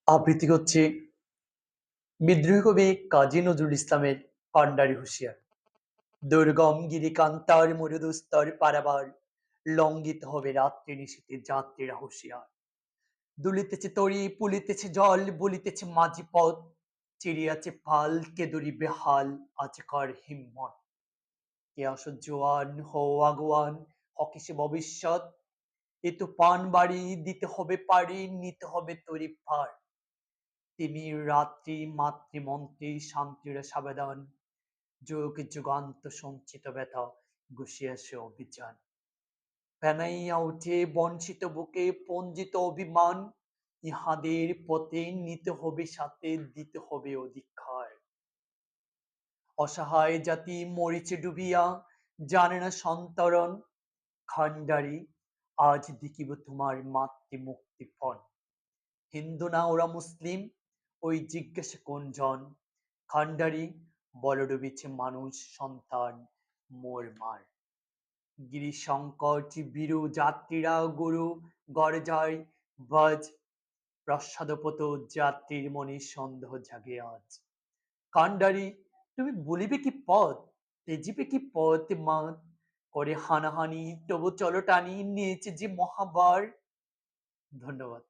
আবৃত্তি করছি বিদ্রোহী কবি কাজী নজরুল ইসলামের পান্ডারি হুঁশিয়ার। দুর্গম গিরিকান্তার মরুদুস্তর পারাবার, লঙ্ঘিত হবে রাত্রি নিশীথে যাত্রীরা হুঁশিয়ার। দুলিতেছে তরী, পুলিতেছে জল, বলিতেছে মাঝি পথ, চিরিয়াছে ফাল, কে দড়ি বেহাল, আছে কার হিম্মত। কে আসো জোয়ান, হও আগুয়ান, হকিসে ভবিষ্যৎ, এ তো পান বাড়ি, দিতে হবে পারি, নিতে হবে তরি ভার। তিনি রাত্রি মাতৃমন্ত্রী শান্তির সাবেদান, যুগ যুগান্ত সঞ্চিত ব্যথা গুছিয়ে সে অভিযান। ফেনাইয়া উঠে বঞ্চিত বুকে পঞ্জিত অভিমান, ইহাদের পথে নিতে হবে সাথে, দিতে হবে অধিকার। অসহায় জাতি মরিচে ডুবিয়া, জানে না সন্তরণ, খান্ডারি আজ দেখিব তোমার মাতৃ মুক্তি ফন। হিন্দু না ওরা মুসলিম, ওই জিজ্ঞাসা কোনজন? খান্ডারি বল ডুবিছে মানুষ সন্তান মোর মার। গিরিশঙ্কর বীরু যাত্রীরা গুরু গড়ে যায় বাজ, প্রসাদপত যাত্রীর মনে সন্দেহ জাগে আজ। কান্ডারি তুমি বলিবে কি পথ, তেজিবে কি পথ মাত, করে হানাহানি তবু চলো টানি নিয়েছে যে মহাবার। ধন্যবাদ।